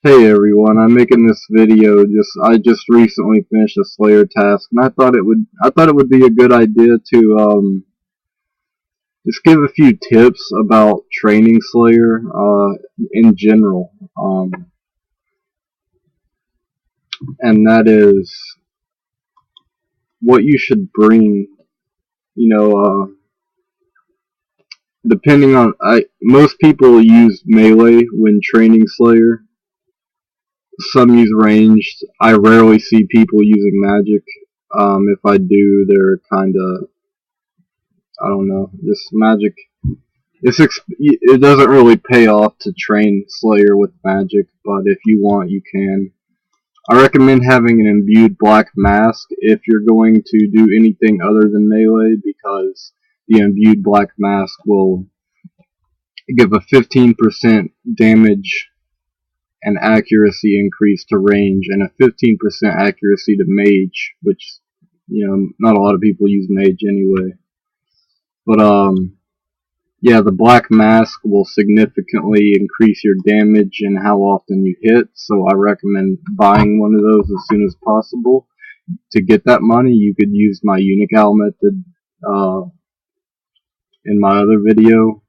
Hey everyone, I'm making this video I just recently finished a Slayer task and I thought it would be a good idea to just give a few tips about training Slayer in general. And that is what you should bring, you know, depending on most people use melee when training Slayer. Some use ranged. I rarely see people using magic. If I do, they're kinda, I don't know, just magic. It doesn't really pay off to train Slayer with magic, but if you want, you can. I recommend having an imbued black mask if you're going to do anything other than melee, because the imbued black mask will give a 15% damage and accuracy increase to range, and a 15% accuracy to mage, which, not a lot of people use mage anyway. But, yeah, the black mask will significantly increase your damage and how often you hit, so I recommend buying one of those as soon as possible. To get that money, you could use my Unical method in my other video.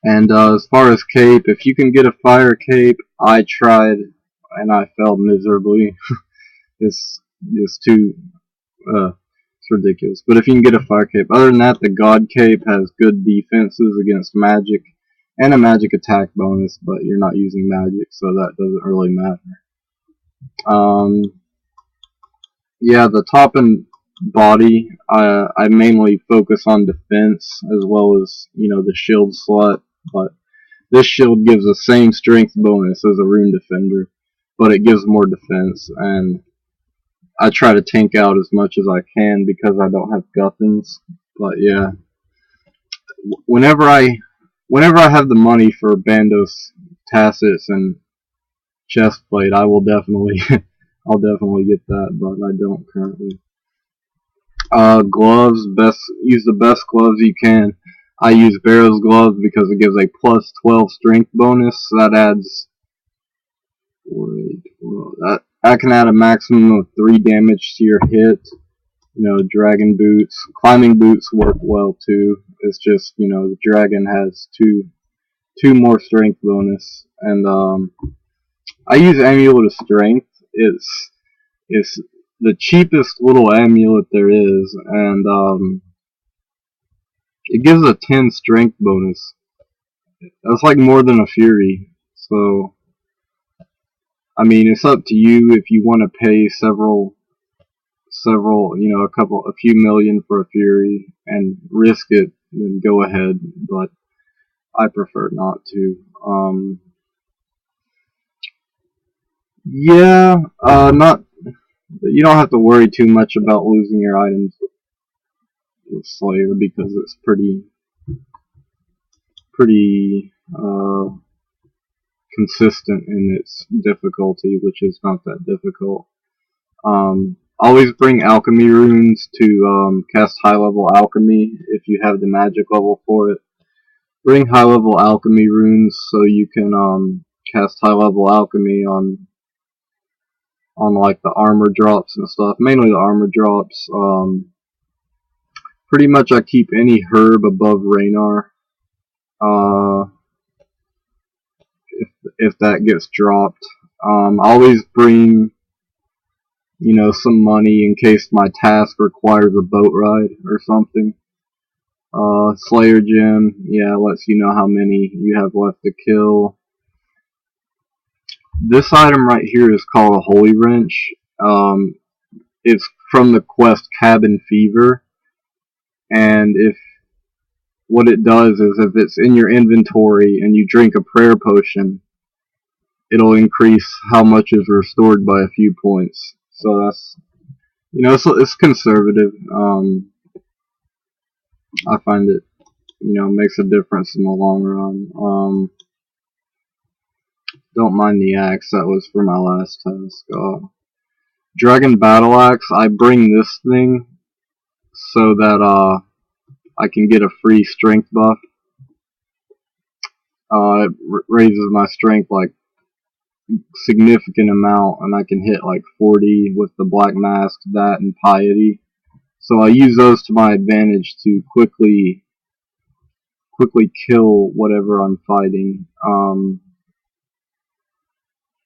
And as far as cape, if you can get a fire cape, I tried and I failed miserably. it's too it's ridiculous. But if you can get a fire cape, other than that, the God cape has good defenses against magic and a magic attack bonus, but you're not using magic, so that doesn't really matter. Yeah, the top and body, I mainly focus on defense as well as the shield slot. But this shield gives the same strength bonus as a rune defender, but it gives more defense, and I try to tank out as much as I can because I don't have Guthans. But yeah, whenever I have the money for Bandos, Tassets, and Chestplate, I will definitely I'll definitely get that, but I don't currently. Gloves, use the best gloves you can. I use Barrow's gloves because it gives a plus 12 strength bonus. That adds, that can add a maximum of 3 damage to your hit. Dragon boots, climbing boots work well too. It's just the dragon has two more strength bonus, and I use Amulet of Strength. It's the cheapest little amulet there is, and it gives a 10 strength bonus. That's like more than a Fury. So, I mean, it's up to you if you want to pay a few million for a Fury and risk it, then go ahead. But I prefer not to. Yeah, you don't have to worry too much about losing your items with Slayer because it's pretty consistent in its difficulty, which is not that difficult. Always bring alchemy runes to cast high level alchemy if you have the magic level for it. Bring high level alchemy runes so you can cast high level alchemy on like the armor drops and stuff. Mainly the armor drops. Pretty much I keep any herb above Raynar. If that gets dropped. Always bring, some money in case my task requires a boat ride or something. Slayer Gem, yeah, lets you know how many you have left to kill. This item right here is called a Holy Wrench. It's from the quest Cabin Fever, and what it does is if it's in your inventory and you drink a prayer potion, it'll increase how much is restored by a few points. So that's, it's conservative. I find it, makes a difference in the long run. Don't mind the axe, that was for my last task. Dragon Battle Axe, I bring this thing so that I can get a free strength buff. It raises my strength like significant amount, and I can hit like 40 with the Black Mask, that, and Piety. So I use those to my advantage to quickly kill whatever I'm fighting.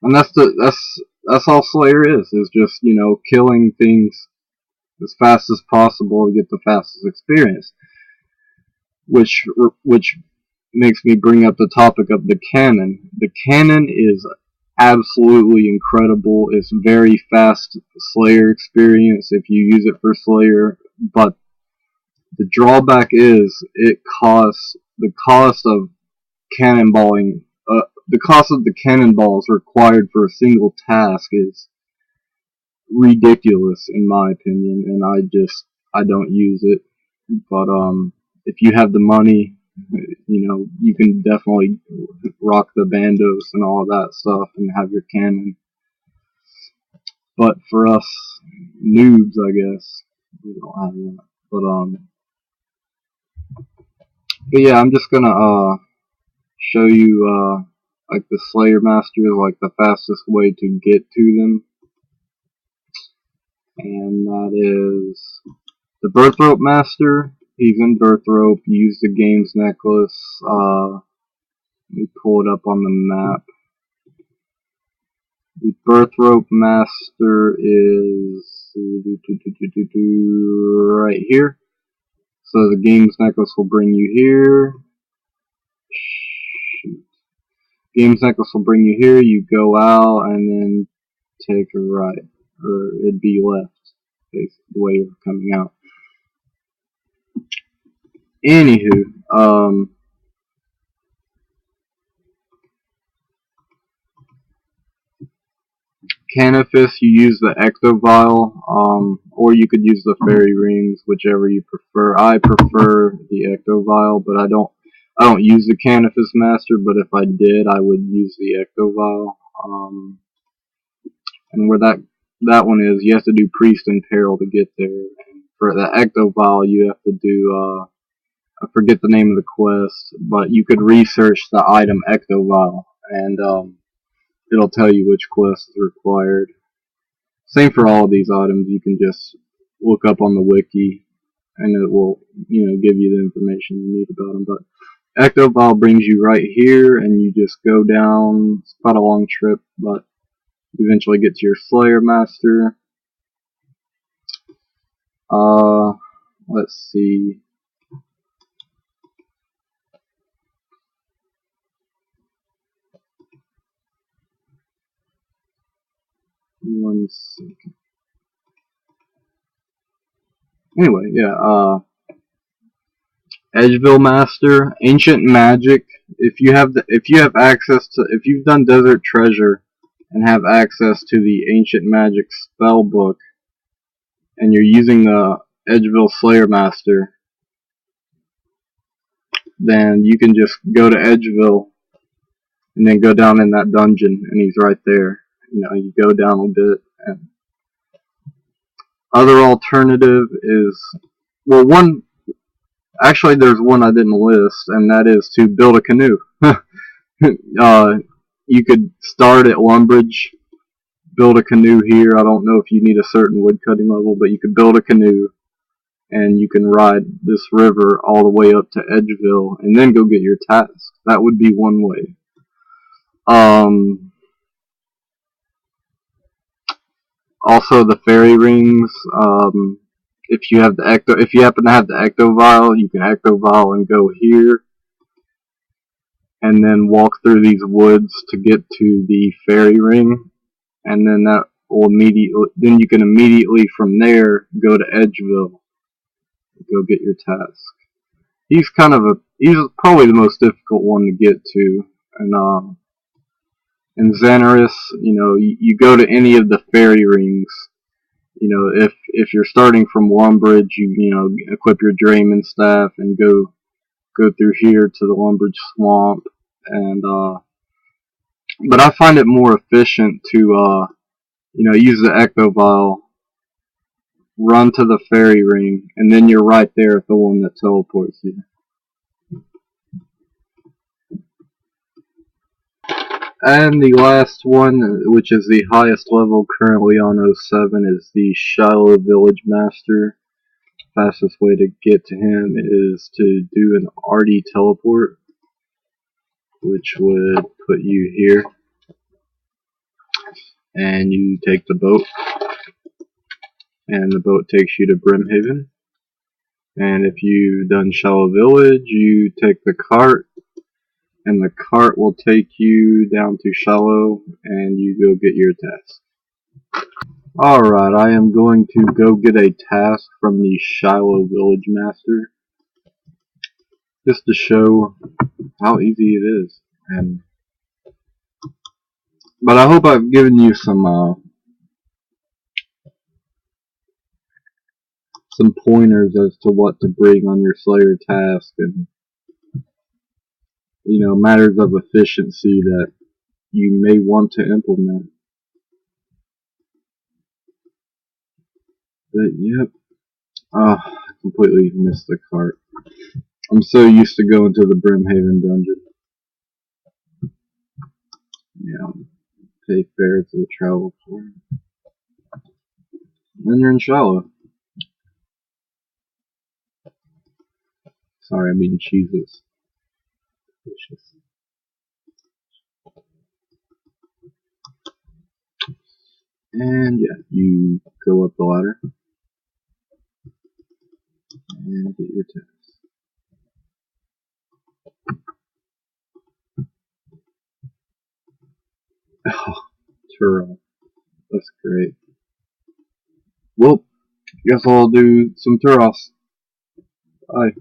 And that's all Slayer is just, you know, killing things as fast as possible to get the fastest experience. Which makes me bring up the topic of the cannon. The cannon is absolutely incredible. It's very fast Slayer experience if you use it for Slayer, but the drawback is the cost of cannonballing. The cost of the cannonballs required for a single task is ridiculous in my opinion, and I don't use it. But if you have the money, you know, you can definitely rock the bandos and all that stuff and have your cannon. But for us noobs, I guess, we don't have that. But yeah, I'm just gonna show you like the Slayer Masters, like the fastest way to get to them, and that is the Birthrope Master. He's in Birthrope. Use the Games Necklace. Let me pull it up on the map. The Birthrope Master is right here. So the Games Necklace will bring you here. Games Necklace will bring you here. You go out and then take a right, or it'd be left, basically the way you're coming out. Anywho, Canifis, you use the Ecto Vial, or you could use the Fairy Rings, whichever you prefer. I prefer the Ecto Vial, but I don't use the Canifis Master, but if I did, I would use the Ecto Vial. And where that one is, you have to do Priest in Peril to get there. And for the Ecto Vial, you have to do, I forget the name of the quest, but you could research the item Ecto Vial, and it'll tell you which quest is required. Same for all of these items. You can just look up on the wiki, and it will, you know, give you the information you need about them. But Ecto Vial brings you right here, and you just go down. It's quite a long trip, but you eventually get to your Slayer Master. Let's see. One second. Anyway, yeah, Edgeville Master, Ancient Magic. If you have access to, if you've done Desert Treasure and have access to the Ancient Magic spell book, and you're using the Edgeville Slayer Master, then you can just go to Edgeville and then go down in that dungeon, and he's right there. You know, you go down a bit, and other alternative is, well, actually there's one I didn't list, and that is to build a canoe. You could start at Lumbridge, build a canoe here. I don't know if you need a certain woodcutting level, but you could build a canoe, and you can ride this river all the way up to Edgeville, and then go get your task. That would be one way. Also, the Fairy Rings. If you happen to have the Ecto Vial, you can Ecto Vial and go here, and then walk through these woods to get to the Fairy Ring, and then that will then you can immediately from there go to Edgeville, go get your task. He's probably the most difficult one to get to, and Xanaris, you know, you go to any of the Fairy Rings. You know, if you're starting from Lumbridge, you know, equip your Drayman staff and go through here to the Lumbridge Swamp, and but I find it more efficient to you know, use the Ecto Vial, run to the Fairy Ring, and then you're right there at the one that teleports you. And the last one, which is the highest level currently on 07, is the Shiloh Village Master. Fastest way to get to him is to do an RD teleport, which would put you here, and you take the boat, and the boat takes you to Brimhaven. And if you've done Shiloh Village, you take the cart, and the cart will take you down to Shiloh, and you go get your task. Alright, I am going to go get a task from the Shiloh Village Master, just to show how easy it is. But I hope I've given you some pointers as to what to bring on your Slayer task, and matters of efficiency that you may want to implement. But yep, I completely missed the cart. I'm so used to going to the Brimhaven dungeon. Yeah, pay fare to the travel port. Then you're in Shiloh. Sorry, I'm eating cheeses. Delicious. And yeah, you go up the ladder and get your task. Oh, Turo. That's great. Well, guess I'll do some Turos. Bye.